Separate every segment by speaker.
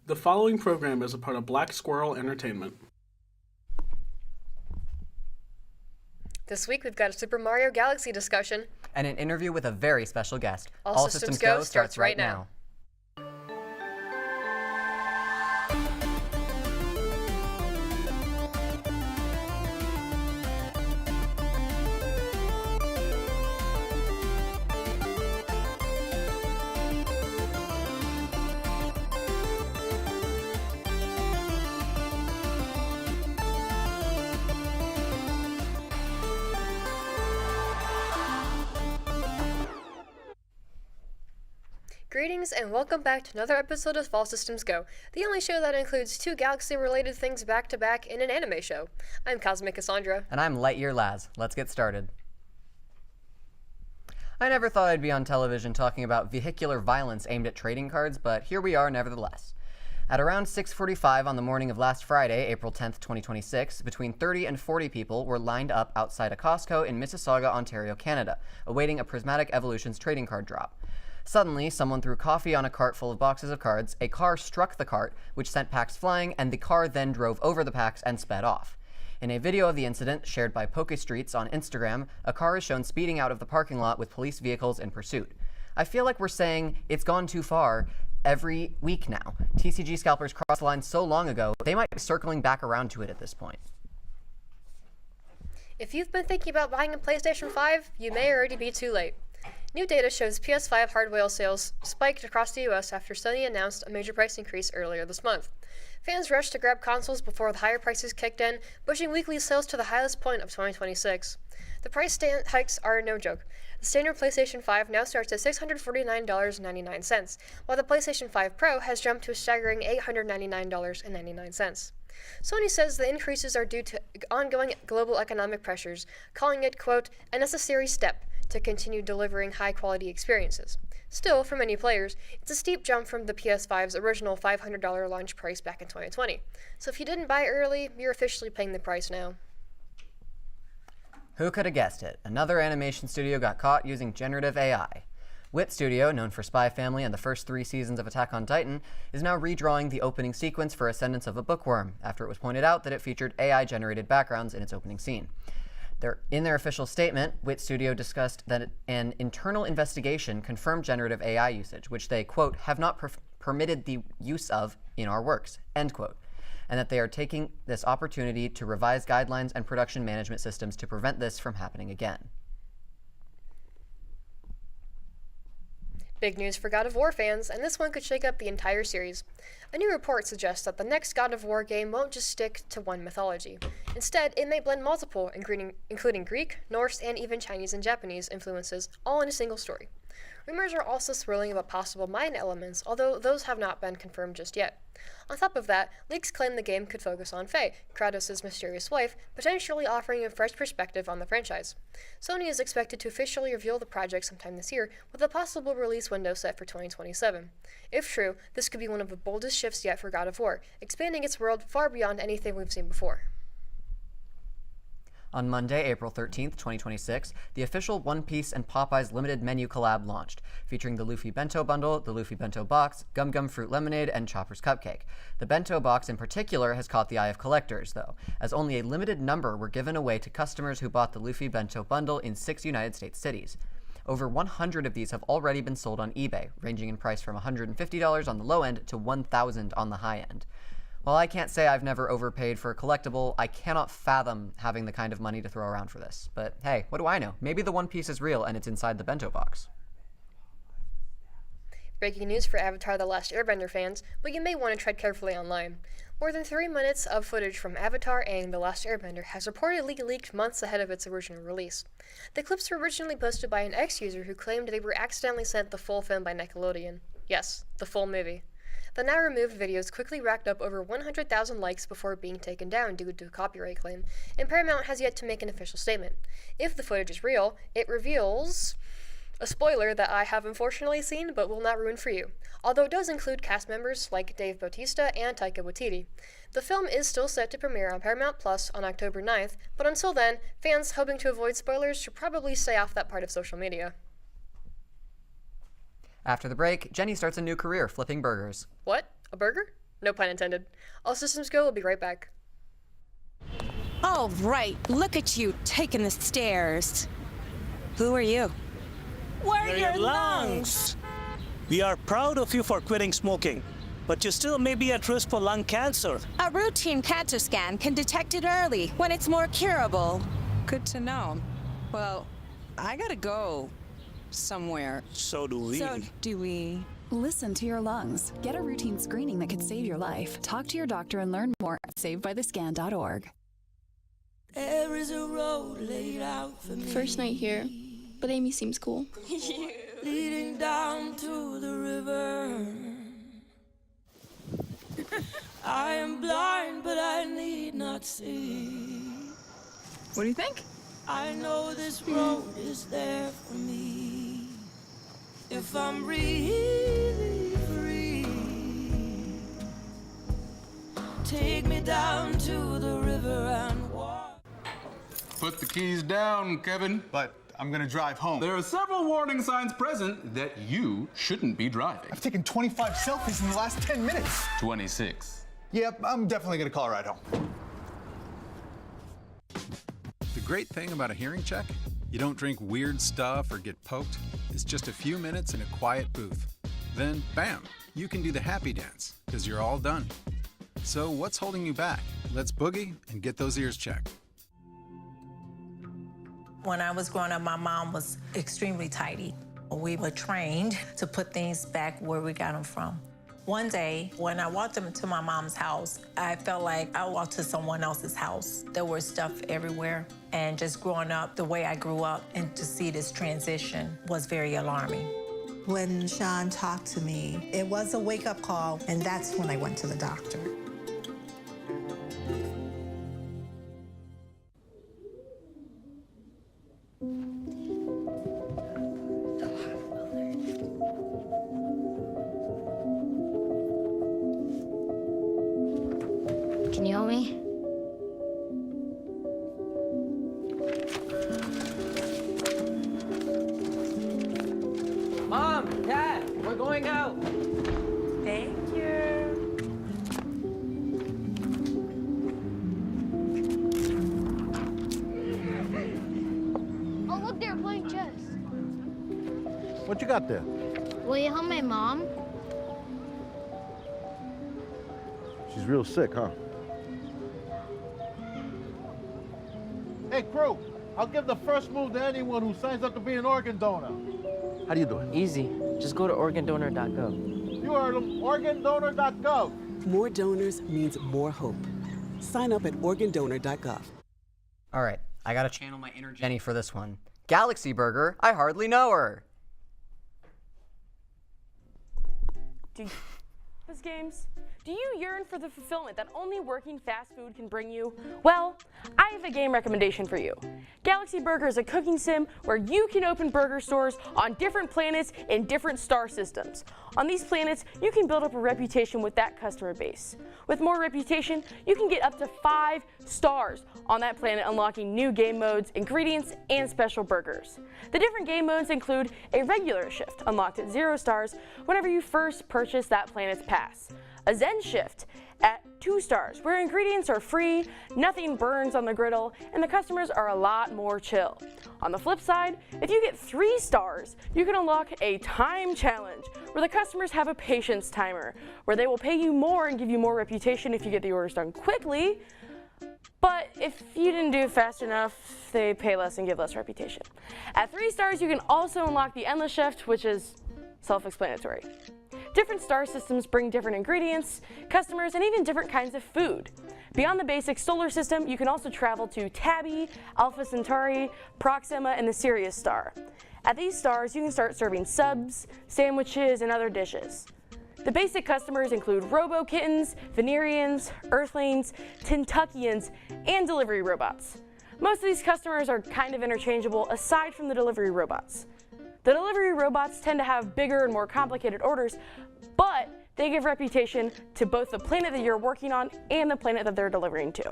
Speaker 1: The following program is a part of Black Squirrel Entertainment.
Speaker 2: This week we've got a Super Mario Galaxy discussion.
Speaker 3: And an interview with a very special guest.
Speaker 2: All Systems Go starts right now. Greetings and welcome back to another episode of All Systems Go, the only show that includes two Galaxy-related things back-to-back in an anime show. I'm Cosmic Cassandra.
Speaker 3: And I'm Lightyear Laz. Let's get started. I never thought I'd be on television talking about vehicular violence aimed at trading cards, but here we are nevertheless. At around 6:45 on the morning of last Friday, April 10th, 2026, between 30 and 40 people were lined up outside a Costco in Mississauga, Ontario, Canada, awaiting a Prismatic Evolutions trading card drop. Suddenly, someone threw coffee on a cart full of boxes of cards, a car struck the cart, which sent packs flying, and the car then drove over the packs and sped off. In a video of the incident, shared by PokeStreets on Instagram, a car is shown speeding out of the parking lot with police vehicles in pursuit. I feel like we're saying it's gone too far every week now. TCG scalpers crossed the line so long ago, they might be circling back around to it at this point.
Speaker 2: If you've been thinking about buying a PlayStation 5, you may already be too late. New data shows PS5 hardware sales spiked across the US after Sony announced a major price increase earlier this month. Fans rushed to grab consoles before the higher prices kicked in, pushing weekly sales to the highest point of 2026. The price hikes are no joke. The standard PlayStation 5 now starts at $649.99, while the PlayStation 5 Pro has jumped to a staggering $899.99. Sony says the increases are due to ongoing global economic pressures, calling it, quote, a necessary step to continue delivering high-quality experiences. Still, for many players, it's a steep jump from the PS5's original $500 launch price back in 2020. So if you didn't buy early, you're officially paying the price now.
Speaker 3: Who could have guessed it? Another animation studio got caught using generative AI. Wit Studio, known for Spy Family and the first 3 seasons of Attack on Titan, is now redrawing the opening sequence for Ascendance of a Bookworm, after it was pointed out that it featured AI-generated backgrounds in its opening scene. In their official statement, Wit Studio discussed that an internal investigation confirmed generative AI usage, which they, quote, have not permitted the use of in our works, end quote, and that they are taking this opportunity to revise guidelines and production management systems to prevent this from happening again.
Speaker 2: Big news for God of War fans, and this one could shake up the entire series. A new report suggests that the next God of War game won't just stick to one mythology. Instead, it may blend multiple, including Greek, Norse, and even Chinese and Japanese influences, all in a single story. Rumors are also swirling about possible Mayan elements, although those have not been confirmed just yet. On top of that, leaks claim the game could focus on Faye, Kratos' mysterious wife, potentially offering a fresh perspective on the franchise. Sony is expected to officially reveal the project sometime this year, with a possible release window set for 2027. If true, this could be one of the boldest shifts yet for God of War, expanding its world far beyond anything we've seen before.
Speaker 3: On Monday, April 13th, 2026, the official One Piece and Popeyes limited menu collab launched, featuring the Luffy Bento Bundle, the Luffy Bento Box, Gum Gum Fruit Lemonade, and Chopper's Cupcake. The Bento Box in particular has caught the eye of collectors, though, as only a limited number were given away to customers who bought the Luffy Bento Bundle in 6 United States cities. Over 100 of these have already been sold on eBay, ranging in price from $150 on the low end to $1,000 on the high end. While I can't say I've never overpaid for a collectible, I cannot fathom having the kind of money to throw around for this. But hey, what do I know? Maybe the One Piece is real and it's inside the bento box.
Speaker 2: Breaking news for Avatar: The Last Airbender fans, but you may want to tread carefully online. More than 3 minutes of footage from Avatar: Aang: The Last Airbender has reportedly leaked months ahead of its original release. The clips were originally posted by an ex-user who claimed they were accidentally sent the full film by Nickelodeon. Yes, the full movie. The now-removed videos quickly racked up over 100,000 likes before being taken down due to a copyright claim, and Paramount has yet to make an official statement. If the footage is real, it reveals a spoiler that I have unfortunately seen but will not ruin for you, although it does include cast members like Dave Bautista and Taika Waititi. The film is still set to premiere on Paramount Plus on October 9th, but until then, fans hoping to avoid spoilers should probably stay off that part of social media.
Speaker 3: After the break, Jenny starts a new career flipping burgers.
Speaker 2: What? A burger? No pun intended. All systems go, we'll be right back.
Speaker 4: All right, look at you taking the stairs. Who are you?
Speaker 5: We're your lungs. We are proud of you for quitting smoking, but you still may be at risk for lung cancer.
Speaker 4: A routine cancer scan can detect it early when it's more curable. Good to know. Well, I gotta go somewhere.
Speaker 5: So do we.
Speaker 6: Listen to your lungs. Get a routine screening that could save your life. Talk to your doctor and learn more at savedbythescan.org.
Speaker 7: There is a road laid out for me.
Speaker 8: First night here, but Amy seems cool.
Speaker 7: Leading down to the river. I am blind, but I need not see.
Speaker 6: What do you think?
Speaker 7: I know this road is there for me. If I'm really free, take me down to the river and walk.
Speaker 9: Put the keys down, Kevin.
Speaker 10: But I'm gonna drive home.
Speaker 9: There are several warning signs present that you shouldn't be driving.
Speaker 10: I've taken 25 selfies in the last 10 minutes.
Speaker 9: 26.
Speaker 10: Yep, I'm definitely gonna call a ride home.
Speaker 11: The great thing about a hearing check, you don't drink weird stuff or get poked. It's just a few minutes in a quiet booth. Then, bam, you can do the happy dance, because you're all done. So what's holding you back? Let's boogie and get those ears checked.
Speaker 12: When I was growing up, my mom was extremely tidy. We were trained to put things back where we got them from. One day, when I walked into my mom's house, I felt like I walked to someone else's house. There was stuff everywhere. And just growing up the way I grew up and to see this transition was very alarming.
Speaker 13: When Sean talked to me, it was a wake-up call, and that's when I went to the doctor.
Speaker 14: Can you help me?
Speaker 15: Mom, Dad, we're going out.
Speaker 12: Thank you.
Speaker 14: Oh, look, they're playing chess.
Speaker 16: What you got there?
Speaker 14: Will you help my mom?
Speaker 16: She's real sick, huh? Hey, crew, I'll give the first move to anyone who signs up to be an organ donor. How do you do it?
Speaker 15: Easy. Just go to organdonor.gov.
Speaker 16: You heard him, organdonor.gov.
Speaker 17: More donors means more hope. Sign up at organdonor.gov.
Speaker 3: All right, I gotta channel my inner Jenny for this one. Galaxy Burger, I hardly know her.
Speaker 18: Do you yearn for the fulfillment that only working fast food can bring you? Well, I have a game recommendation for you. Galaxy Burger is a cooking sim where you can open burger stores on different planets in different star systems. On these planets, you can build up a reputation with that customer base. With more reputation, you can get up to 5 stars on that planet, unlocking new game modes, ingredients, and special burgers. The different game modes include a regular shift, unlocked at 0 stars whenever you first purchase that planet's pass. A Zen shift at 2 stars, where ingredients are free, nothing burns on the griddle, and the customers are a lot more chill. On the flip side, if you get 3 stars, you can unlock a time challenge, where the customers have a patience timer, where they will pay you more and give you more reputation if you get the orders done quickly. But if you didn't do it fast enough, they pay less and give less reputation. At 3 stars, you can also unlock the endless shift, which is self-explanatory. Different star systems bring different ingredients, customers, and even different kinds of food. Beyond the basic solar system, you can also travel to Tabby, Alpha Centauri, Proxima, and the Sirius star. At these stars, you can start serving subs, sandwiches, and other dishes. The basic customers include Robo-Kittens, Venerians, Earthlings, Tentuckians, and delivery robots. Most of these customers are kind of interchangeable aside from the delivery robots. The delivery robots tend to have bigger and more complicated orders, but they give reputation to both the planet that you're working on and the planet that they're delivering to.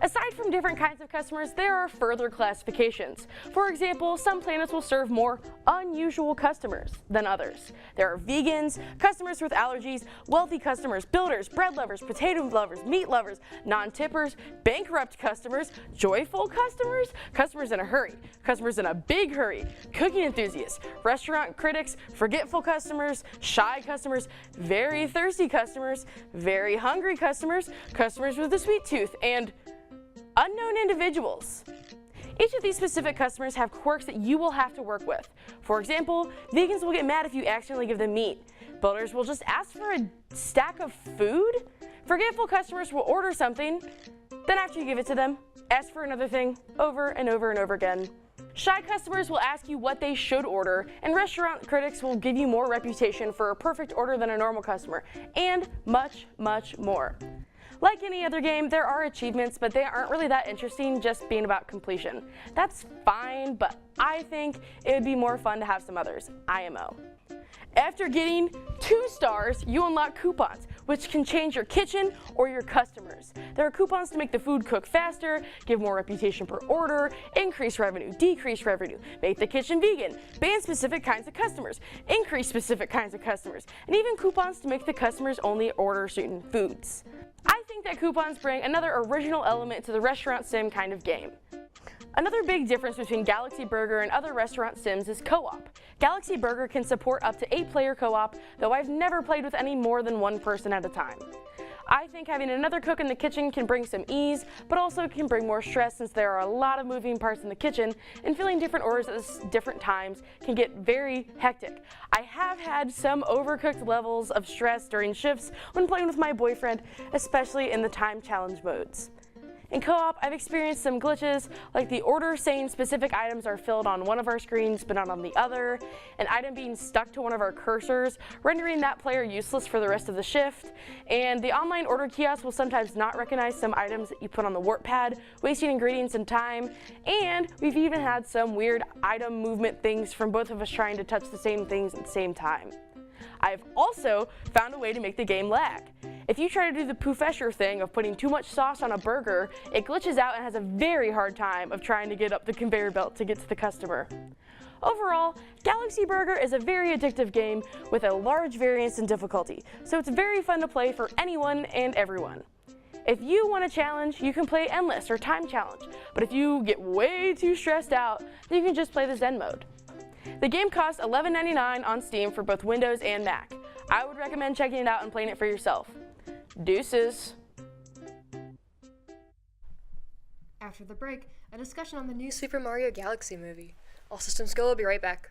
Speaker 18: Aside from different kinds of customers, there are further classifications. For example, some planets will serve more unusual customers than others. There are vegans, customers with allergies, wealthy customers, builders, bread lovers, potato lovers, meat lovers, non-tippers, bankrupt customers, joyful customers, customers in a hurry, customers in a big hurry, cooking enthusiasts, restaurant critics, forgetful customers, shy customers, very thirsty customers, very hungry customers, customers with a sweet tooth, and unknown individuals. Each of these specific customers have quirks that you will have to work with. For example, vegans will get mad if you accidentally give them meat. Builders will just ask for a stack of food. Forgetful customers will order something, then after you give it to them, ask for another thing over and over and over again. Shy customers will ask you what they should order, and restaurant critics will give you more reputation for a perfect order than a normal customer, and much, much more. Like any other game, there are achievements, but they aren't really that interesting, just being about completion. That's fine, but I think it would be more fun to have some others, IMO. After getting 2 stars, you unlock coupons, which can change your kitchen or your customers. There are coupons to make the food cook faster, give more reputation per order, increase revenue, decrease revenue, make the kitchen vegan, ban specific kinds of customers, increase specific kinds of customers, and even coupons to make the customers only order certain foods. I think that coupons bring another original element to the restaurant sim kind of game. Another big difference between Galaxy Burger and other restaurant sims is co-op. Galaxy Burger can support up to 8-player co-op, though I've never played with any more than 1 person at a time. I think having another cook in the kitchen can bring some ease, but also can bring more stress since there are a lot of moving parts in the kitchen, and filling different orders at different times can get very hectic. I have had some overcooked levels of stress during shifts when playing with my boyfriend, especially in the time challenge modes. In co-op, I've experienced some glitches, like the order saying specific items are filled on one of our screens but not on the other, an item being stuck to one of our cursors, rendering that player useless for the rest of the shift, and the online order kiosk will sometimes not recognize some items that you put on the warp pad, wasting ingredients and time, and we've even had some weird item movement things from both of us trying to touch the same things at the same time. I've also found a way to make the game lag. If you try to do the poofesher thing of putting too much sauce on a burger, it glitches out and has a very hard time of trying to get up the conveyor belt to get to the customer. Overall, Galaxy Burger is a very addictive game with a large variance in difficulty, so it's very fun to play for anyone and everyone. If you want a challenge, you can play Endless or Time Challenge, but if you get way too stressed out, then you can just play the Zen mode. The game costs $11.99 on Steam for both Windows and Mac. I would recommend checking it out and playing it for yourself. Deuces.
Speaker 2: After the break, a discussion on the new Super Mario Galaxy movie. All systems go, we'll be right back.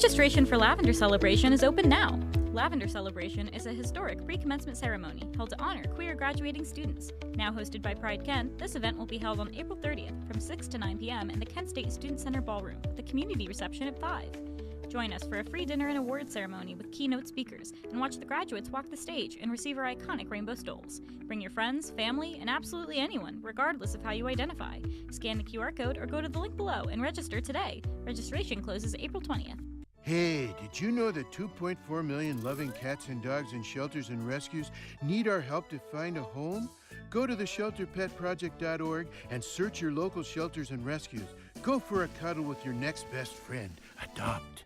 Speaker 19: Registration for Lavender Celebration is open now. Lavender Celebration is a historic pre-commencement ceremony held to honor queer graduating students. Now hosted by Pride Kent, this event will be held on April 30th from 6 to 9 p.m. in the Kent State Student Center Ballroom with a community reception at 5. Join us for a free dinner and award ceremony with keynote speakers and watch the graduates walk the stage and receive our iconic rainbow stoles. Bring your friends, family, and absolutely anyone, regardless of how you identify. Scan the QR code or go to the link below and register today. Registration closes April 20th.
Speaker 20: Hey, did you know that 2.4 million loving cats and dogs in shelters and rescues need our help to find a home? Go to theshelterpetproject.org and search your local shelters and rescues. Go for a cuddle with your next best friend. Adopt.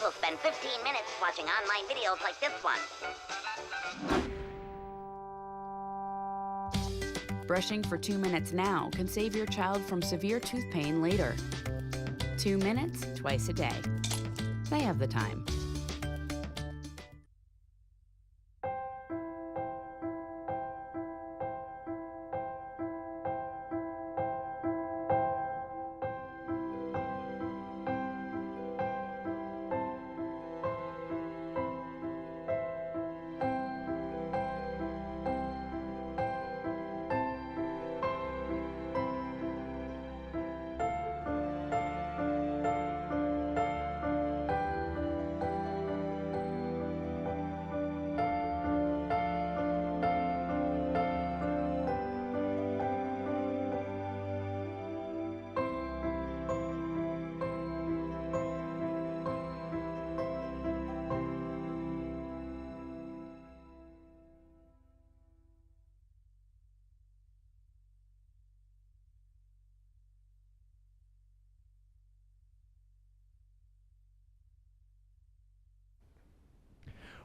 Speaker 21: Will spend 15 minutes watching online videos like this one.
Speaker 6: Brushing for 2 minutes now can save your child from severe tooth pain later. 2 minutes, twice a day. They have the time.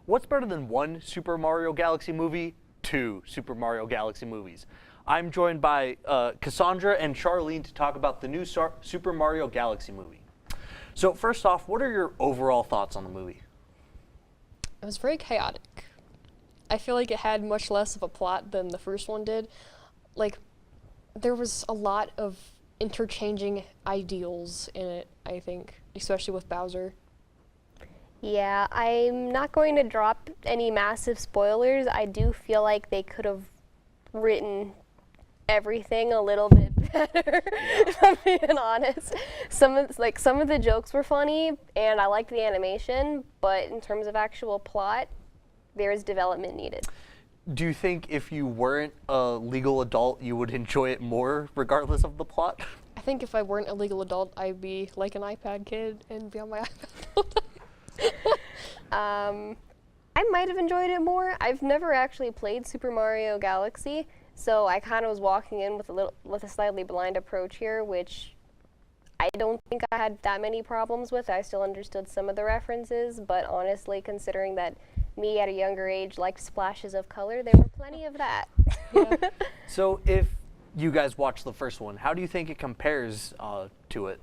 Speaker 1: What's better than one Super Mario Galaxy movie? Two Super Mario Galaxy movies. I'm joined by Cassandra and Charlene to talk about the new Super Mario Galaxy movie. So first off, what are your overall thoughts on the movie?
Speaker 2: It was very chaotic. I feel like it had much less of a plot than the first one did. Like, there was a lot of interchanging ideals in it, I think, especially with Bowser.
Speaker 22: Yeah, I'm not going to drop any massive spoilers. I do feel like they could have written everything a little bit better, if I'm being honest. Some of the jokes were funny, and I liked the animation, but in terms of actual plot, there is development needed.
Speaker 1: Do you think if you weren't a legal adult, you would enjoy it more, regardless of the plot?
Speaker 2: I think if I weren't a legal adult, I'd be like an iPad kid and be on my iPad.
Speaker 22: I might have enjoyed it more. I've never actually played Super Mario Galaxy, so I kind of was walking in with a slightly blind approach here, which I don't think I had that many problems with. I still understood some of the references, but honestly, considering that me at a younger age liked splashes of color, there were plenty of that.
Speaker 2: Yeah.
Speaker 1: So if you guys watched the first one, how do you think it compares to it?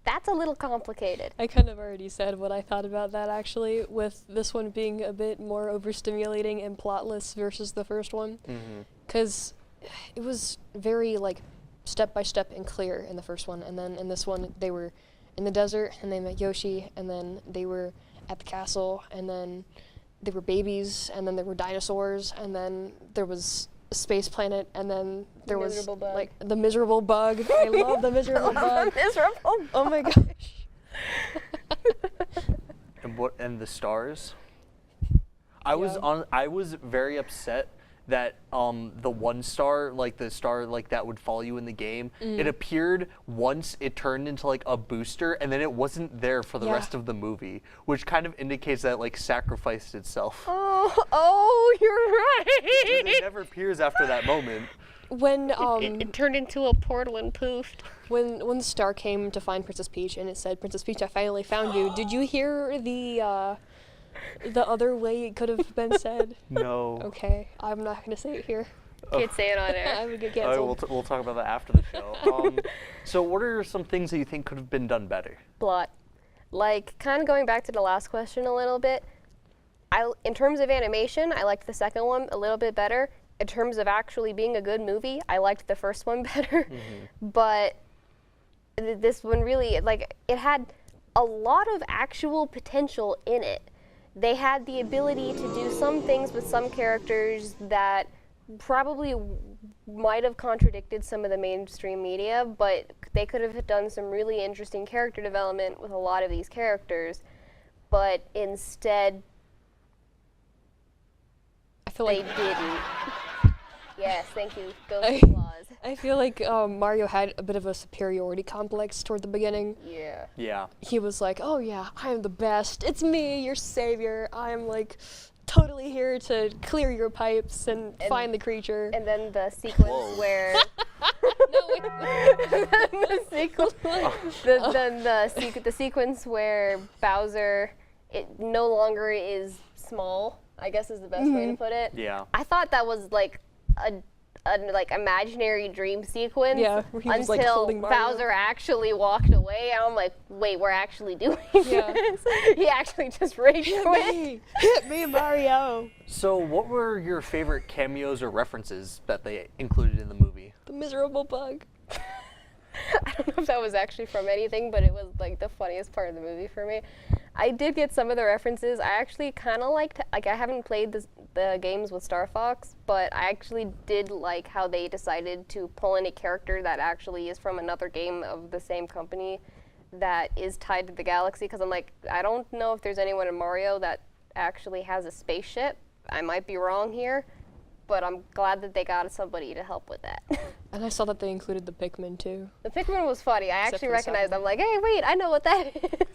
Speaker 22: That's a little complicated.
Speaker 2: I kind of already said what I thought about that, actually, with this one being a bit more overstimulating and plotless versus the first one. Because it was very, like, step-by-step and clear in the first one, and then in this one, they were in the desert, and they met Yoshi, and then they were at the castle, and then they were babies, and then there were dinosaurs, and then there was a space planet, and then there was like the miserable bug. I love the miserable bug. Oh my gosh.
Speaker 1: And the stars? I was very upset that the one star, like the star like that would follow you in the game, it appeared once, it turned into like a booster, and then it wasn't there for the rest of the movie, which kind of indicates that it like sacrificed itself.
Speaker 22: Oh, you're right.
Speaker 1: Because it never appears after that moment.
Speaker 2: When
Speaker 22: it turned into a portal and poofed.
Speaker 2: When the star came to find Princess Peach and it said, "Princess Peach, I finally found you," did you hear the other way it could have been said?
Speaker 1: No.
Speaker 2: Okay, I'm not going to say it here.
Speaker 22: Can't say it on air.
Speaker 2: I would get
Speaker 1: All right,
Speaker 2: canceled.
Speaker 1: we'll talk about that after the show. So what are some things that you think could have been done better?
Speaker 22: Plot. Like, kind of going back to the last question a little bit, in terms of animation, I liked the second one a little bit better. In terms of actually being a good movie, I liked the first one better. But this one really, like, it had a lot of actual potential in it. They had the ability to do some things with some characters that probably might have contradicted some of the mainstream media, but they could have done some really interesting character development with a lot of these characters. But instead,
Speaker 2: I feel
Speaker 22: they
Speaker 2: like
Speaker 22: didn't. Yes, thank you. Those applause.
Speaker 2: I feel like Mario had a bit of a superiority complex toward the beginning.
Speaker 22: Yeah.
Speaker 1: Yeah.
Speaker 2: He was like, "Oh yeah, I am the best. It's me, your savior. I'm like totally here to clear your pipes and find the creature."
Speaker 22: And then the sequence where the sequence where Bowser no longer is small I guess is the best way to put it.
Speaker 1: Yeah.
Speaker 22: I thought that was like a like imaginary dream sequence
Speaker 2: where he was, like,
Speaker 22: until
Speaker 2: holding Mario.
Speaker 22: Bowser actually walked away. And I'm like, wait, we're actually doing this? He actually just rage quit.
Speaker 2: Hit me, Mario.
Speaker 1: So what were your favorite cameos or references that they included in the movie?
Speaker 2: The miserable bug.
Speaker 22: I don't know if that was actually from anything, but it was like the funniest part of the movie for me. I did get some of the references. I actually kind of liked, like, I haven't played the games with Star Fox, but I actually did like how they decided to pull in a character that actually is from another game of the same company that is tied to the galaxy, because I'm like, I don't know if there's anyone in Mario that actually has a spaceship. I might be wrong here, but I'm glad that they got somebody to help with that.
Speaker 2: And I saw that they included the Pikmin too.
Speaker 22: The Pikmin was funny. I
Speaker 2: Except
Speaker 22: actually
Speaker 2: for the
Speaker 22: recognized
Speaker 2: second
Speaker 22: them. Like, hey, wait, I know what that is.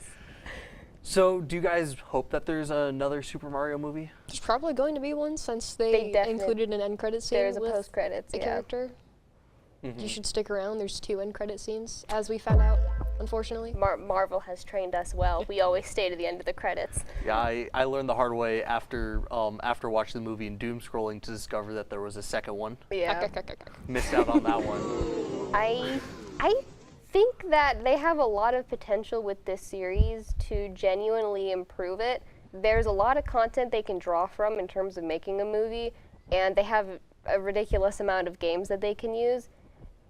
Speaker 1: So do you guys hope that there's another Super Mario movie?
Speaker 2: There's probably going to be one since they
Speaker 22: definitely-
Speaker 2: included an end credit scene
Speaker 22: There's a
Speaker 2: with
Speaker 22: post-credits,
Speaker 2: a
Speaker 22: yeah.
Speaker 2: character.
Speaker 1: Mm-hmm.
Speaker 2: You should stick around. There's 2 end credit scenes, as we found out, unfortunately.
Speaker 22: Marvel has trained us well. We always stay to the end of the credits.
Speaker 1: Yeah, I learned the hard way after watching the movie and doom scrolling to discover that there was a second one.
Speaker 22: Yeah.
Speaker 1: Missed out on that one.
Speaker 22: I think that they have a lot of potential with this series to genuinely improve it. There's a lot of content they can draw from in terms of making a movie, and they have a ridiculous amount of games that they can use.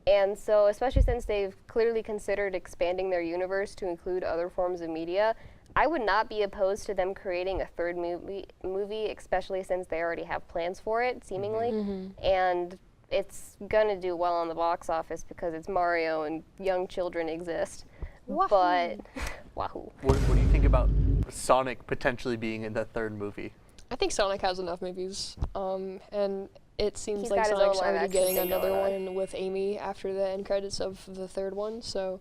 Speaker 22: And so, especially since they've clearly considered expanding their universe to include other forms of media, I would not be opposed to them creating a third movie, especially since they already have plans for it, seemingly. And it's gonna do well on the box office because it's Mario and young children exist. But, wahoo.
Speaker 1: What do you think about Sonic potentially being in the third movie?
Speaker 2: I think Sonic has enough movies, and it seems
Speaker 22: He's
Speaker 2: like
Speaker 22: got his
Speaker 2: Sonic's
Speaker 22: own live
Speaker 2: already
Speaker 22: action
Speaker 2: getting
Speaker 22: thing
Speaker 2: another
Speaker 22: going on.
Speaker 2: one with Amy after the end credits of the third one. So,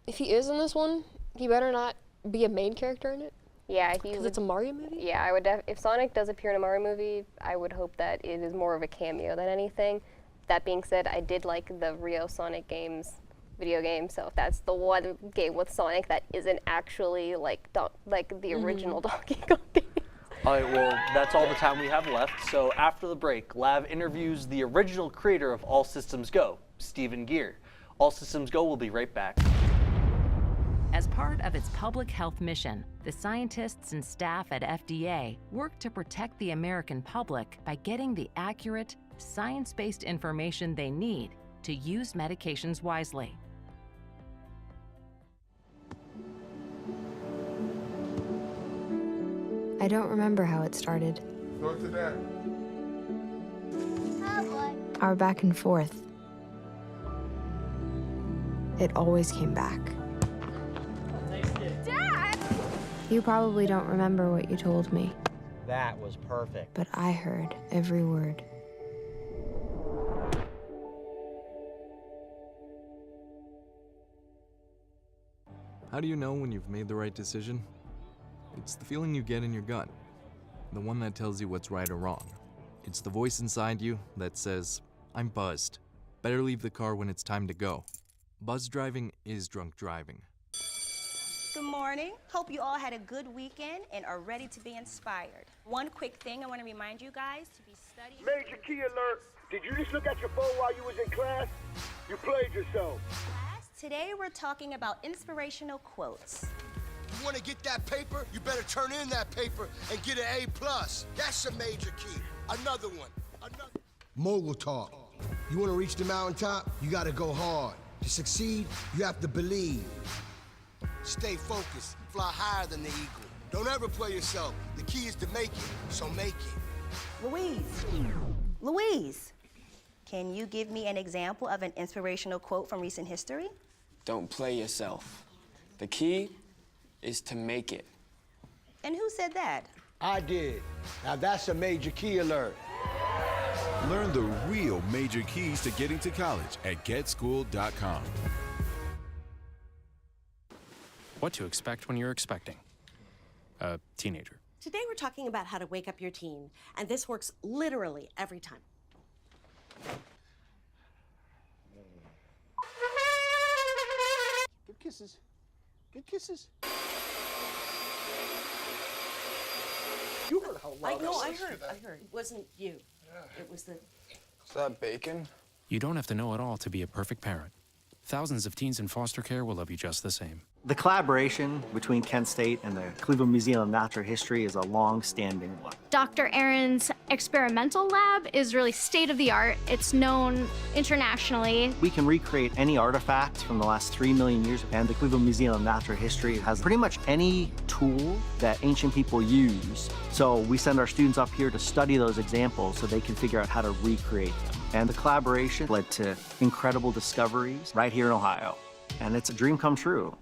Speaker 2: if he is in this one, he better not be a main character in it.
Speaker 22: Yeah,
Speaker 2: because it's a Mario movie.
Speaker 22: Yeah, I would. If Sonic does appear in a Mario movie, I would hope that it is more of a cameo than anything. That being said, I did like the Rio Sonic games video game, so if that's the one game with Sonic that isn't actually like the original Donkey Kong game.
Speaker 1: All right, well, that's all the time we have left. So after the break, Lav interviews the original creator of All Systems Go, Stephen Gear. All Systems Go will be right back.
Speaker 4: As part of its public health mission, the scientists and staff at FDA work to protect the American public by getting the accurate, science-based information they need to use medications wisely.
Speaker 5: I don't remember how it started.
Speaker 23: Go to that.
Speaker 5: Our back and forth. It always came back.
Speaker 22: Dad!
Speaker 5: You probably don't remember what you told me,
Speaker 24: That was perfect.
Speaker 5: but I heard every word.
Speaker 25: How do you know when you've made the right decision? It's the feeling you get in your gut, the one that tells you what's right or wrong. It's the voice inside you that says, I'm buzzed. Better leave the car when it's time to go. Buzz driving is drunk driving.
Speaker 26: Good morning. Hope you all had a good weekend and are ready to be inspired. One quick thing I want to remind you guys to be studying.
Speaker 27: Major key alert. Did you just look at your phone while you was in class? You played yourself.
Speaker 26: Today we're talking about inspirational quotes.
Speaker 23: You want to get that paper? You better turn in that paper and get an A+. That's a major key. Another one. Mogul talk. You want to reach the mountaintop? You got to go hard. To succeed, you have to believe. Stay focused. Fly higher than the eagle. Don't ever play yourself. The key is to make it, so make it.
Speaker 26: Louise, can you give me an example of an inspirational quote from recent history?
Speaker 28: Don't play yourself. The key is to make it.
Speaker 26: And who said that?
Speaker 23: I did. Now that's a major key alert.
Speaker 29: Learn the real major keys to getting to college at getschool.com.
Speaker 30: What to expect when you're expecting a teenager.
Speaker 31: Today we're talking about how to wake up your teen, and this works literally every time.
Speaker 16: Good kisses. Good kisses.
Speaker 31: You heard how loud I heard. It wasn't you. It was the...
Speaker 28: Is that bacon?
Speaker 30: You don't have to know it all to be a perfect parent. Thousands of teens in foster care will love you just the same.
Speaker 3: The collaboration between Kent State and the Cleveland Museum of Natural History is a long-standing one.
Speaker 7: Dr. Aaron's experimental lab is really state-of-the-art. It's known internationally.
Speaker 3: We can recreate any artifact from the last 3 million years, and the Cleveland Museum of Natural History has pretty much any tool that ancient people use. So we send our students up here to study those examples so they can figure out how to recreate them. And the collaboration led to incredible discoveries right here in Ohio. And it's a dream come true.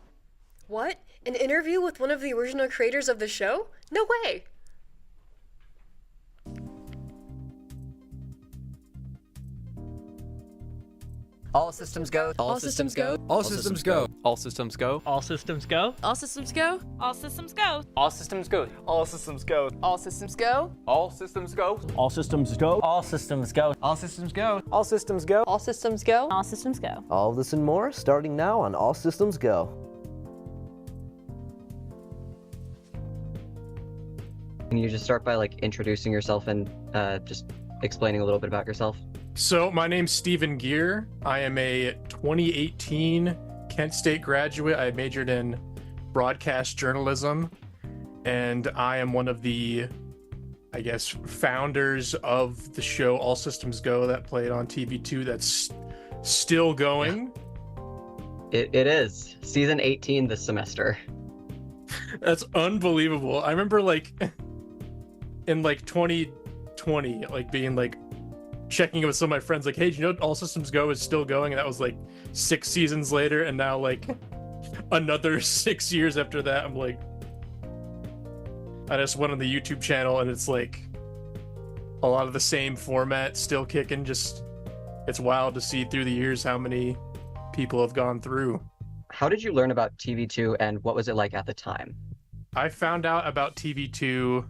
Speaker 2: What? An interview with one of the original creators of the show? No way!
Speaker 8: All systems go.
Speaker 9: All systems go.
Speaker 8: All systems go.
Speaker 9: All systems go. All systems go.
Speaker 10: All systems go.
Speaker 9: All systems go. All systems go.
Speaker 8: All systems go.
Speaker 10: All systems go.
Speaker 8: All systems go.
Speaker 9: All systems go.
Speaker 8: All systems go.
Speaker 9: All systems go.
Speaker 8: All systems go.
Speaker 10: All systems go. All systems go.
Speaker 8: All this and more starting now on All Systems Go.
Speaker 11: Can you just start by introducing yourself and just explaining a little bit about yourself?
Speaker 12: So my name's Stephen Gear. I am a 2018 Kent State graduate. I majored in broadcast journalism, and I am one of the, founders of the show All Systems Go that played on TV2 that's still going.
Speaker 11: It is. Season 18 this semester.
Speaker 12: That's unbelievable. I remember in 2020, being checking in with some of my friends, hey, do you know All Systems Go is still going? And that was 6 seasons later, and now another 6 years after that, I'm I just went on the YouTube channel, and it's a lot of the same format still kicking. Just, it's wild to see through the years how many people have gone through.
Speaker 11: How did you learn about TV2, and what was it like at the time?
Speaker 12: I found out about TV2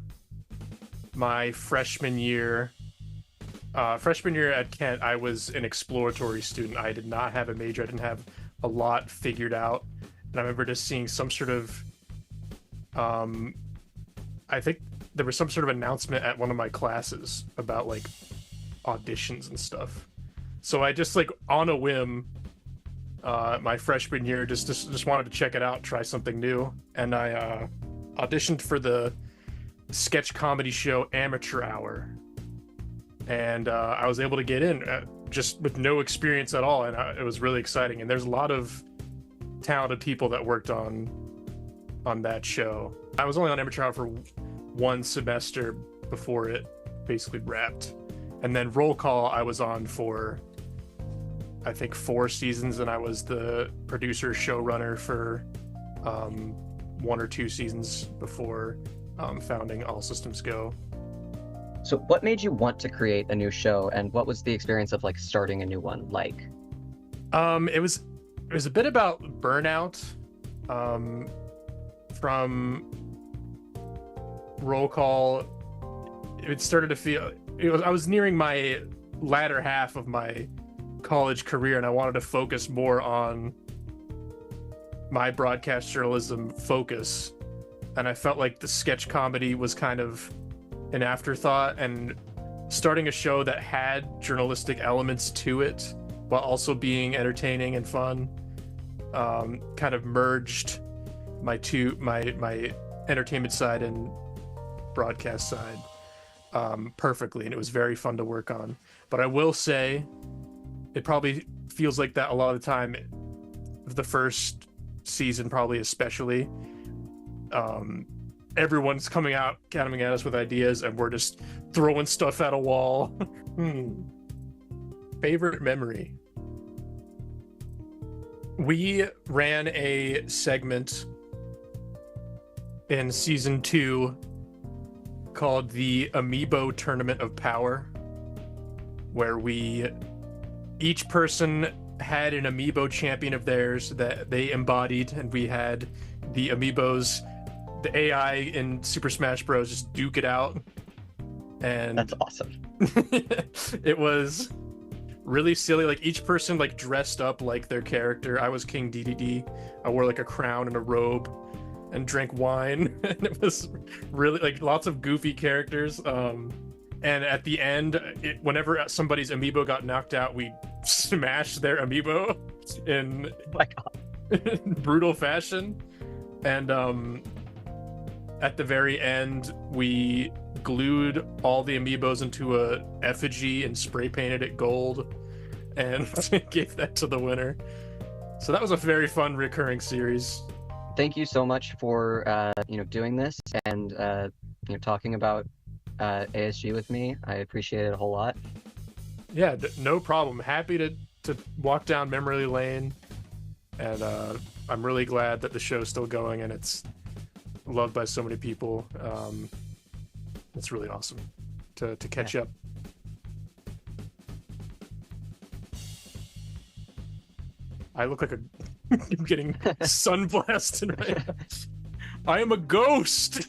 Speaker 12: my freshman year. Freshman year at Kent, I was an exploratory student. I did not have a major. I didn't have a lot figured out. And I remember just seeing some sort of, I think there was some sort of announcement at one of my classes about auditions and stuff. So I just on a whim, my freshman year, just wanted to check it out, try something new. And I auditioned for the sketch comedy show Amateur Hour. And I was able to get in just with no experience at all, and it was really exciting. And there's a lot of talented people that worked on that show. I was only on Amateur Hour for 1 semester before it basically wrapped, and then Roll Call I was on for I think 4 seasons, and I was the producer showrunner for 1 or 2 seasons before founding All Systems Go.
Speaker 11: So what made you want to create a new show, and what was the experience of starting a new one like?
Speaker 12: It was a bit about burnout from Roll Call. It started to feel I was nearing my latter half of my college career, and I wanted to focus more on my broadcast journalism focus, and I felt like the sketch comedy was kind of an afterthought, and starting a show that had journalistic elements to it while also being entertaining and fun kind of merged my entertainment side and broadcast side perfectly, and it was very fun to work on. But I will say it probably feels like that a lot of the time, the first season probably especially. Everyone's coming at us with ideas, and we're just throwing stuff at a wall. Favorite memory. We ran a segment in season 2 called the Amiibo Tournament of Power, where each person had an Amiibo champion of theirs that they embodied, and we had the Amiibos, the AI in Super Smash Bros. Just duke it out. And
Speaker 11: that's awesome.
Speaker 12: It was really silly. Each person dressed up like their character. I was King DDD. I wore a crown and a robe, and drank wine. And it was really like lots of goofy characters. And at the end, whenever somebody's amiibo got knocked out, we smashed their amiibo in brutal fashion. And at the very end, we glued all the amiibos into a effigy and spray painted it gold and gave that to the winner. So that was a very fun recurring series.
Speaker 11: Thank you so much for doing this and talking about ASG with me. I appreciate it a whole lot.
Speaker 12: Yeah, no problem. Happy to walk down memory lane, and I'm really glad that the show's still going and it's loved by so many people. It's really awesome to catch up. I look like I'm getting sunblasted right now. I am a ghost.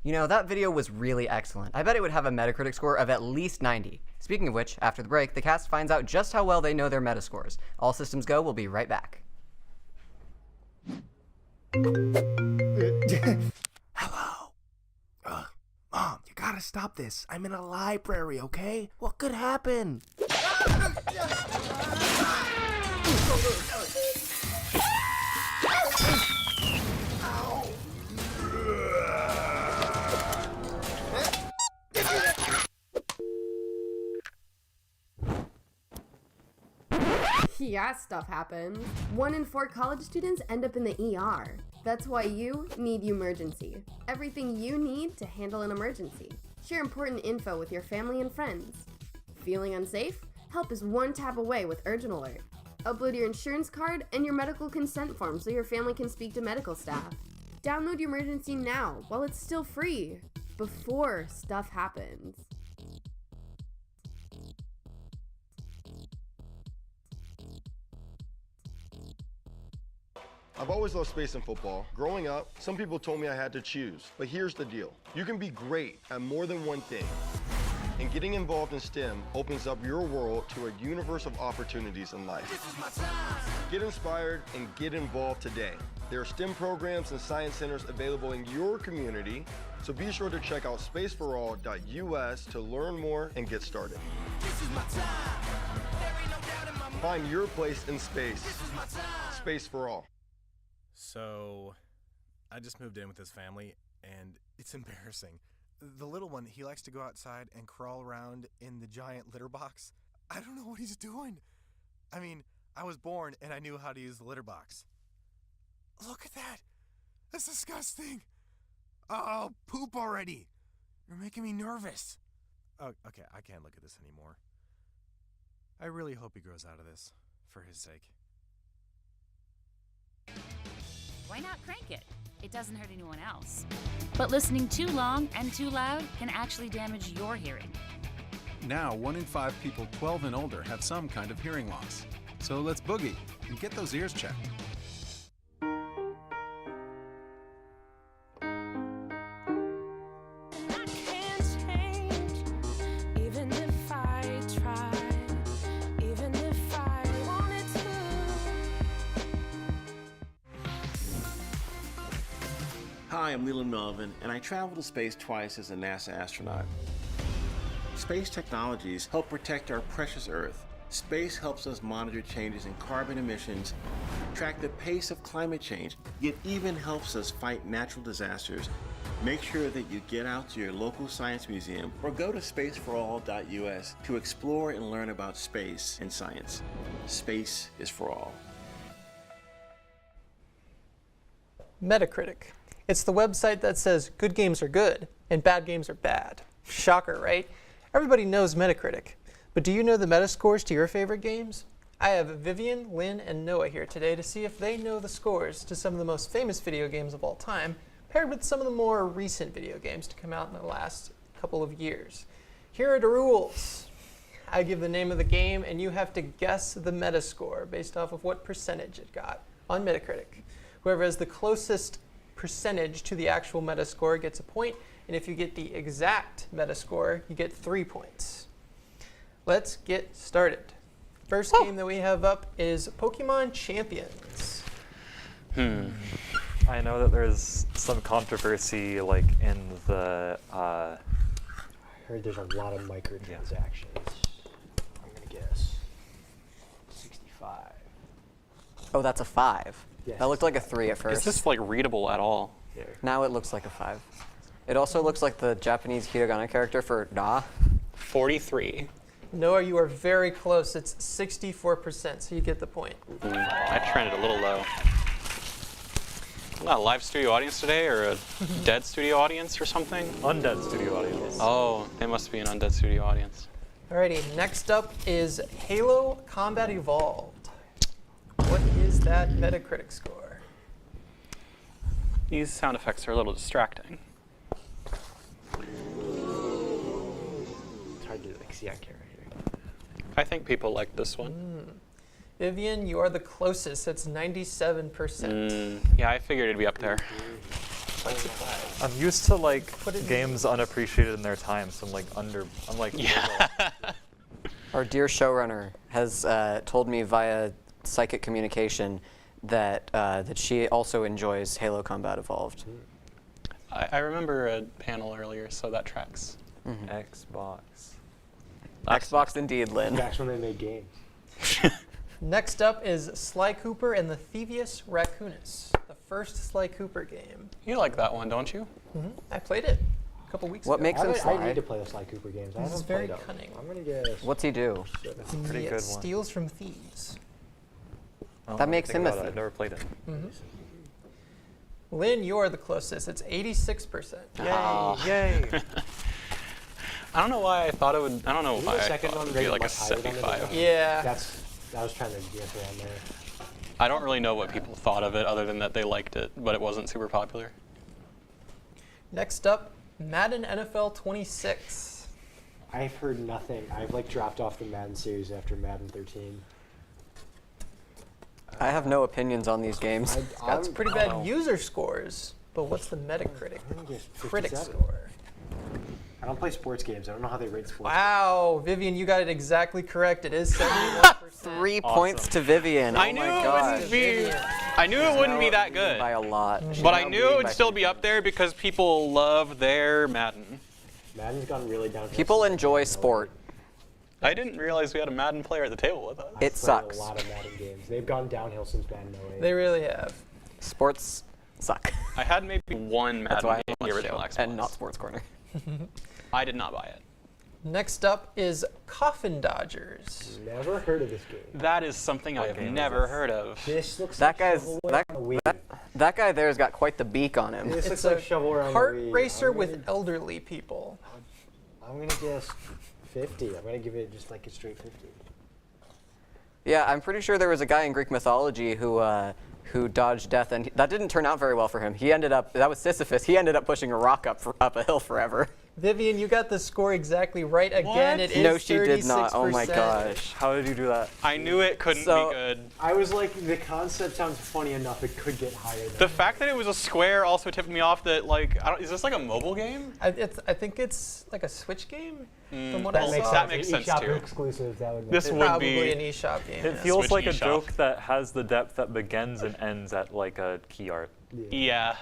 Speaker 1: You know, that video was really excellent. I bet it would have a Metacritic score of at least 90. Speaking of which, after the break, the cast finds out just how well they know their Metascores. All Systems Go will be right back.
Speaker 4: Hello. Mom, you gotta stop this. I'm in a library, okay? What could happen?
Speaker 6: Yeah, stuff happens. 1 in 4 college students end up in the ER. That's why you need Emergency. Everything you need to handle an emergency. Share important info with your family and friends. Feeling unsafe? Help is one tap away with Urgent Alert. Upload your insurance card and your medical consent form so your family can speak to medical staff. Download Emergency now while it's still free, before stuff happens.
Speaker 13: I've always loved space and football. Growing up, some people told me I had to choose. But here's the deal. You can be great at more than one thing. And getting involved in STEM opens up your world to a universe of opportunities in life. Get inspired and get involved today. There are STEM programs and science centers available in your community, so be sure to check out spaceforall.us to learn more and get started. Find your place in space. Space for All.
Speaker 14: So, I just moved in with his family, and it's embarrassing. The little one, he likes to go outside and crawl around in the giant litter box. I don't know what he's doing. I mean, I was born and I knew how to use the litter box. Look at that! That's disgusting! Oh, poop already! You're making me nervous. Oh, okay, I can't look at this anymore. I really hope he grows out of this, for his sake.
Speaker 15: Why not crank it? It doesn't hurt anyone else. But listening too long and too loud can actually damage your hearing.
Speaker 17: Now, 1 in 5 people 12 and older have some kind of hearing loss. So let's boogie and get those ears checked.
Speaker 18: Hi, I'm Leland Melvin, and I traveled to space twice as a NASA astronaut. Space technologies help protect our precious Earth. Space helps us monitor changes in carbon emissions, track the pace of climate change. It even helps us fight natural disasters. Make sure that you get out to your local science museum or go to spaceforall.us to explore and learn about space and science. Space is for all.
Speaker 19: Metacritic. It's the website that says good games are good and bad games are bad. Shocker, right? Everybody knows Metacritic. But do you know the Metascores to your favorite games? I have Vivian, Lynn, and Noah here today to see if they know the scores to some of the most famous video games of all time, paired with some of the more recent video games to come out in the last couple of years. Here are the rules. I give the name of the game, and you have to guess the Metascore based off of what percentage it got on Metacritic. Whoever has the closest percentage to the actual Metascore gets a point, and if you get the exact Metascore, you get 3 points. Let's get started. First game that we have up is Pokemon Champions.
Speaker 5: I know that there's some controversy, like in the.
Speaker 16: I heard there's a lot of microtransactions. I'm gonna guess 65.
Speaker 1: Oh, that's a 5.
Speaker 16: Yes.
Speaker 1: That looked like a 3 at first.
Speaker 20: Is this like readable at all?
Speaker 1: Now it looks like a 5. It also looks like the Japanese hiragana character for Na.
Speaker 20: 43.
Speaker 19: Noah, you are very close. It's 64%, so you get the point.
Speaker 20: I trended a little low. Not a live studio audience today, or a dead studio audience or something?
Speaker 5: Undead studio audience.
Speaker 20: Oh, they must be an undead studio audience.
Speaker 19: Alrighty, next up is Halo Combat Evolved. What is that Metacritic score?
Speaker 20: These sound effects are a little distracting.
Speaker 16: It's hard to see on camera here.
Speaker 20: I think people like this one.
Speaker 19: Vivian, you are the closest. It's 97%.
Speaker 20: Yeah, I figured it'd be up there.
Speaker 5: I'm used to like games unappreciated in their time, so I'm like.
Speaker 20: Yeah.
Speaker 1: Our dear showrunner has told me via psychic communication that that she also enjoys Halo Combat Evolved.
Speaker 20: I remember a panel earlier, so that tracks.
Speaker 5: Xbox.
Speaker 1: Xbox indeed, Lynn.
Speaker 16: That's when they made games.
Speaker 19: Next up is Sly Cooper and the Thievius Raccoonus, the first Sly Cooper game.
Speaker 20: You like that one, don't you?
Speaker 19: I played it a couple weeks
Speaker 1: What
Speaker 19: ago.
Speaker 1: makes him Sly?
Speaker 16: I need to play the Sly Cooper games. I
Speaker 19: This is
Speaker 16: haven't
Speaker 19: very
Speaker 16: played them.
Speaker 19: cunning.
Speaker 16: I'm gonna guess.
Speaker 1: What's he do?
Speaker 5: That's a pretty
Speaker 19: He
Speaker 5: good one.
Speaker 19: steals from thieves.
Speaker 1: That makes him a
Speaker 5: I've
Speaker 1: thief.
Speaker 5: never played it.
Speaker 19: Lynn, you are the closest. It's 86%.
Speaker 5: Yay!
Speaker 20: I don't know why I thought it would. I don't know
Speaker 16: Isn't
Speaker 20: why
Speaker 16: the
Speaker 20: I
Speaker 16: second
Speaker 20: thought
Speaker 16: one
Speaker 20: it would be
Speaker 16: rated
Speaker 20: like a
Speaker 16: much higher than the
Speaker 20: 75.
Speaker 16: other?
Speaker 19: Yeah.
Speaker 16: I was trying to guess around there.
Speaker 20: I don't really know what people thought of it, other than that they liked it, but it wasn't super popular.
Speaker 19: Next up, Madden NFL 26.
Speaker 16: I've heard nothing. I've like dropped off the Madden series after Madden 13.
Speaker 1: I have no opinions on these games.
Speaker 19: Got some pretty bad user scores, but what's the Metacritic critic
Speaker 16: 57.
Speaker 19: score?
Speaker 16: I don't play sports games. I don't know how they rate sports.
Speaker 19: Wow, Vivian, you got it exactly correct. It is 71%.
Speaker 1: 3 points to Vivian.
Speaker 20: I
Speaker 1: Oh
Speaker 20: knew
Speaker 1: my
Speaker 20: it
Speaker 1: gosh.
Speaker 20: wouldn't be. I knew it wouldn't be that good.
Speaker 1: By a lot. She's
Speaker 20: But I
Speaker 1: now
Speaker 20: knew
Speaker 1: beating
Speaker 20: it would
Speaker 1: by
Speaker 20: still be up there because people love their Madden.
Speaker 16: Madden's gone really downhill.
Speaker 1: People enjoy sport.
Speaker 20: I didn't realize we had a Madden player at the table with us.
Speaker 1: It
Speaker 16: I've played
Speaker 1: sucks.
Speaker 16: a lot of Madden games. They've gone downhill since Madden 08.
Speaker 19: They really have.
Speaker 1: Sports suck.
Speaker 20: I had maybe one
Speaker 1: That's
Speaker 20: Madden
Speaker 1: why
Speaker 20: game
Speaker 1: I
Speaker 20: on the original
Speaker 1: show,
Speaker 20: Xbox.
Speaker 1: and not Sports Corner.
Speaker 20: I did not buy it.
Speaker 19: Next up is Coffin Dodgers.
Speaker 16: Never heard of this game.
Speaker 20: That is something I've never heard of.
Speaker 16: This looks
Speaker 1: That
Speaker 16: like
Speaker 1: guy's that guy there's got quite the beak on him.
Speaker 16: This
Speaker 19: It's
Speaker 16: looks like
Speaker 19: a
Speaker 16: shovelware on
Speaker 19: kart
Speaker 16: the Wii.
Speaker 19: racer
Speaker 16: I'm
Speaker 19: with
Speaker 16: gonna-
Speaker 19: elderly people.
Speaker 16: I'm gonna guess 50. I'm gonna give it just like a straight 50.
Speaker 1: Yeah, I'm pretty sure there was a guy in Greek mythology who dodged death, and that didn't turn out very well for him. He ended up, that was Sisyphus, he ended up pushing a rock up a hill forever.
Speaker 19: Vivian, you got the score exactly right again.
Speaker 20: What?
Speaker 19: It is
Speaker 1: No, she did not. Oh my
Speaker 19: 36%.
Speaker 1: gosh.
Speaker 5: How did you do that?
Speaker 20: I knew it couldn't
Speaker 1: So-
Speaker 20: be good.
Speaker 16: I was like, the concept sounds funny enough. It could get higher. Than
Speaker 20: The fact that it was a square also tipped me off that, like, is this like a mobile game?
Speaker 19: I think it's like a Switch game. From what
Speaker 20: well,
Speaker 19: I saw.
Speaker 20: that makes sense
Speaker 16: eShop
Speaker 20: too.
Speaker 16: exclusive. That would make
Speaker 20: This
Speaker 16: sense.
Speaker 20: would
Speaker 19: Probably
Speaker 20: be
Speaker 19: an eShop game.
Speaker 5: It
Speaker 19: yeah.
Speaker 5: feels
Speaker 20: Switch
Speaker 5: like a
Speaker 20: eShop.
Speaker 5: joke that has the depth that begins and ends at like a key art.
Speaker 20: Yeah.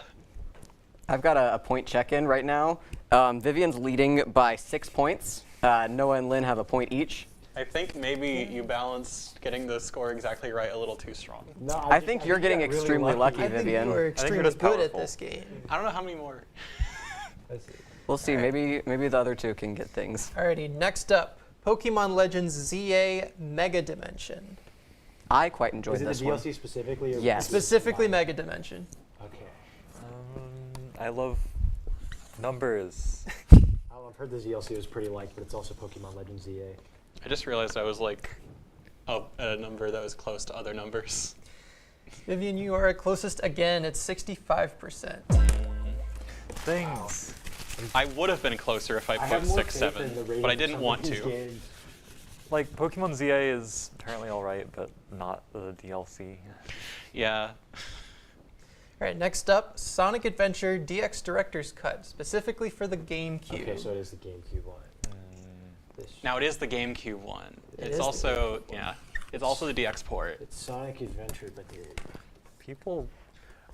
Speaker 1: I've got a point check-in right now. Vivian's leading by 6 points. Noah and Lynn have a point each.
Speaker 20: I think maybe you balanced getting the score exactly right a little too strong.
Speaker 16: No,
Speaker 1: I think you're getting
Speaker 16: got really
Speaker 1: extremely lucky,
Speaker 19: I think
Speaker 1: Vivian.
Speaker 19: you were
Speaker 5: you're
Speaker 19: extremely
Speaker 5: just
Speaker 19: good at
Speaker 5: powerful.
Speaker 19: this game.
Speaker 20: I don't know how many more.
Speaker 1: We'll see. Maybe the other two can get things.
Speaker 19: Alrighty, next up, Pokemon Legends ZA Mega Dimension.
Speaker 1: I quite enjoyed
Speaker 16: Is it
Speaker 1: this
Speaker 16: the
Speaker 1: one.
Speaker 16: DLC specifically? Or
Speaker 1: Yes.
Speaker 19: Specifically Mega Dimension.
Speaker 16: Okay.
Speaker 5: I love numbers.
Speaker 16: I've heard the DLC was pretty liked, but it's also Pokemon Legends ZA.
Speaker 20: I just realized I was like a number that was close to other numbers.
Speaker 19: Vivian, you are closest again. It's 65%.
Speaker 5: Things.
Speaker 20: I would have been closer if I
Speaker 16: have
Speaker 20: put
Speaker 16: more
Speaker 20: 6,
Speaker 16: faith in
Speaker 20: 7,
Speaker 16: the rating
Speaker 20: but I
Speaker 16: of
Speaker 20: didn't
Speaker 16: some
Speaker 20: want
Speaker 16: of these
Speaker 20: to.
Speaker 16: games.
Speaker 5: Like Pokemon ZA is apparently all right, but not the DLC.
Speaker 20: Yeah.
Speaker 19: Alright, next up, Sonic Adventure DX Director's Cut, specifically for the GameCube.
Speaker 16: Okay, so it is the GameCube one.
Speaker 20: Now it is the GameCube one.
Speaker 19: It is
Speaker 20: It's
Speaker 19: the
Speaker 20: also, yeah, it's also the DX port.
Speaker 16: It's Sonic Adventure, but
Speaker 5: People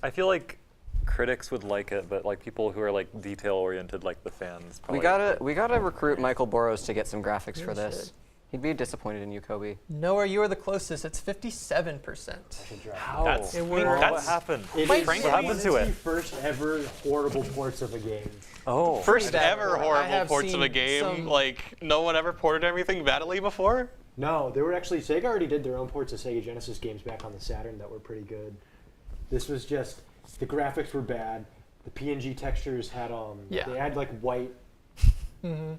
Speaker 5: I feel like critics would like it, but like people who are like detail oriented, like the fans.
Speaker 1: We
Speaker 5: Probably
Speaker 1: gotta recruit Michael Boros to get some graphics
Speaker 19: Yeah,
Speaker 1: for
Speaker 19: we
Speaker 1: this.
Speaker 19: should.
Speaker 1: He'd be disappointed in you, Kobe.
Speaker 19: Noah, you are the closest. It's 57%.
Speaker 5: How?
Speaker 9: That's,
Speaker 19: It
Speaker 9: I mean,
Speaker 19: worked.
Speaker 5: What
Speaker 9: that's
Speaker 5: happened?
Speaker 16: It
Speaker 5: What
Speaker 16: is
Speaker 5: happened to
Speaker 16: one of
Speaker 5: it?
Speaker 16: the first ever horrible ports of a game.
Speaker 5: Oh.
Speaker 9: first
Speaker 19: bad.
Speaker 9: ever
Speaker 19: I
Speaker 9: horrible
Speaker 19: have
Speaker 9: ports of a
Speaker 19: seen
Speaker 9: game.
Speaker 19: some-
Speaker 9: Like, no one ever ported everything badly before?
Speaker 16: No, they were actually, Sega already did their own ports of Sega Genesis games back on the Saturn that were pretty good. This was just, the graphics were bad. The PNG textures had,
Speaker 19: Yeah.
Speaker 16: they had like white
Speaker 19: Mm-hmm.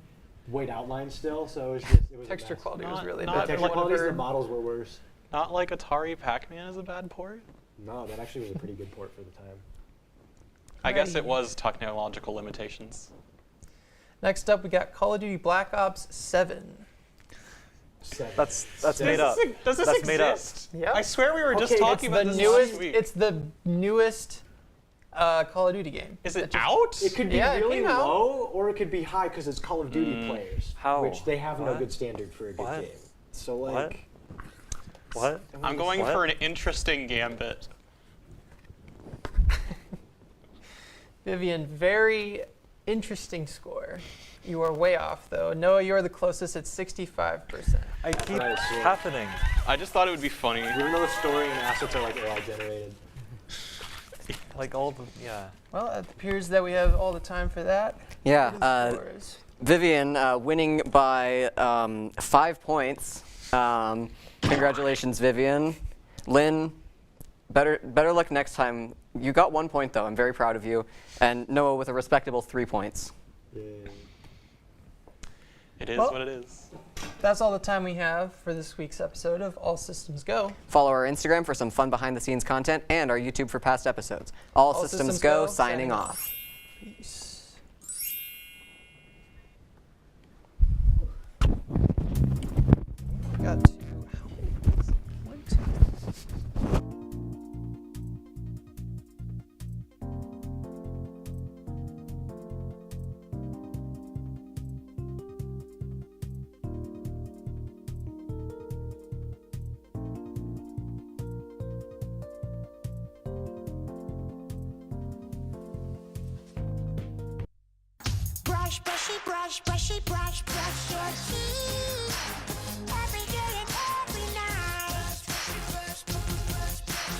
Speaker 16: white outlines still, so it was just, it was a
Speaker 19: Texture
Speaker 16: mess.
Speaker 19: quality was really
Speaker 9: not
Speaker 16: The
Speaker 19: bad.
Speaker 16: texture
Speaker 19: One of
Speaker 16: qualities,
Speaker 19: her-
Speaker 16: the models were worse.
Speaker 9: Not like Atari Pac-Man is a bad port?
Speaker 16: No, that actually was a pretty good port for the time.
Speaker 9: I guess
Speaker 19: Alrighty.
Speaker 9: it was technological limitations.
Speaker 19: Next up, we got Call of Duty Black Ops 7.
Speaker 5: That's made
Speaker 9: Does
Speaker 5: up.
Speaker 9: Does this
Speaker 5: That's made up.
Speaker 9: exist?
Speaker 19: Yep.
Speaker 9: I swear we were just
Speaker 16: Okay,
Speaker 9: talking about
Speaker 19: The
Speaker 9: this
Speaker 19: newest.
Speaker 9: last week.
Speaker 19: It's the newest Call of Duty game.
Speaker 9: Is it
Speaker 19: That just-
Speaker 9: out?
Speaker 16: It could be
Speaker 19: Yeah, it
Speaker 16: really
Speaker 19: came out.
Speaker 16: low, or it could be high because it's Call of Duty players,
Speaker 5: How?
Speaker 16: which they have no
Speaker 5: What?
Speaker 16: good standard for a good
Speaker 5: What?
Speaker 16: game. So like,
Speaker 5: What?
Speaker 9: I'm going
Speaker 5: What?
Speaker 9: for an interesting gambit.
Speaker 19: Vivian, very interesting score. You are way off though. Noah, you're the closest at 65%.
Speaker 5: I keep
Speaker 16: what I assumed.
Speaker 5: happening.
Speaker 9: I just thought it would be funny.
Speaker 16: even though the story and assets are like AI generated.
Speaker 5: Like all the
Speaker 19: Well, it appears that we have all the time for that.
Speaker 1: Yeah,
Speaker 19: What are the scores?
Speaker 1: Vivian winning by 5 points. Congratulations, Vivian. Lynn, better luck next time. You got 1 point though. I'm very proud of you. And Noah with a respectable 3 points.
Speaker 9: It is
Speaker 19: Well-
Speaker 9: what it is.
Speaker 19: That's all the time we have for this week's episode of All Systems Go.
Speaker 1: Follow our Instagram for some fun behind-the-scenes content and our YouTube for past episodes. All Systems Go, signing off.
Speaker 19: Peace. Got to. One, two.
Speaker 21: Brush, brushy, brush, brushy, brush, brush your teeth. Every day and every night.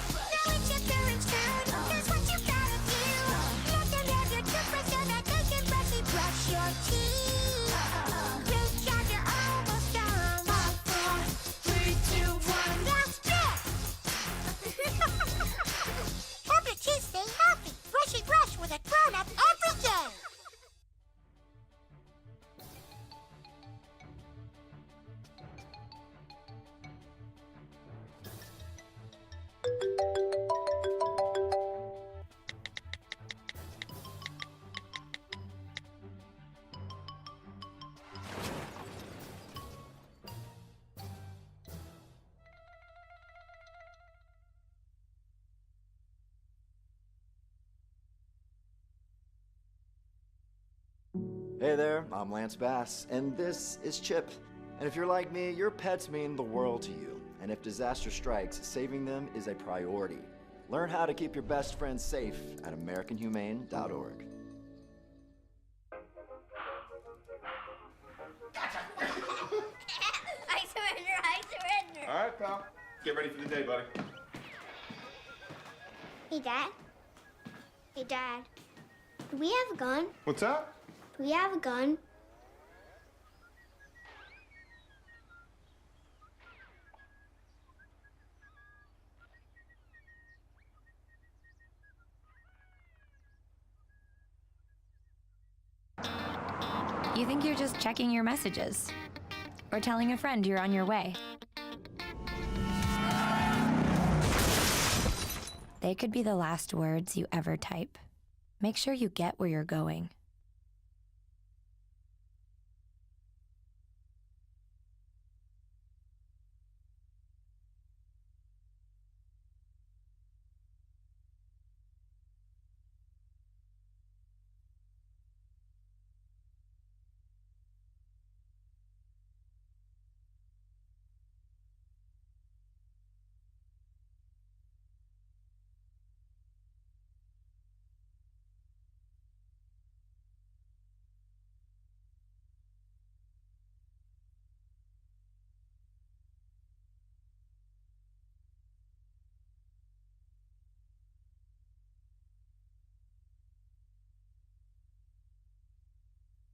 Speaker 21: Now it's your parents' turn. Here's what you gotta do. Let them have your toothbrush so that they can brushy brush your teeth. Reach out, you're almost done. 5, 4, 3, 2, 1. That's it. Help your teeth stay healthy. Brushy brush with a grown-up every day.
Speaker 22: Hey there, I'm Lance Bass, and this is Chip. And if you're like me, your pets mean the world to you. And if disaster strikes, saving them is a priority. Learn how to keep your best friends safe at AmericanHumane.org.
Speaker 21: I surrender.
Speaker 23: All right, pal. Get ready for the day, buddy.
Speaker 21: Hey, Dad. Hey, Dad. Do we have a gun?
Speaker 23: What's up?
Speaker 21: Do we have a gun?
Speaker 24: You think you're just checking your messages or telling a friend you're on your way. They could be the last words you ever type. Make sure you get where you're going.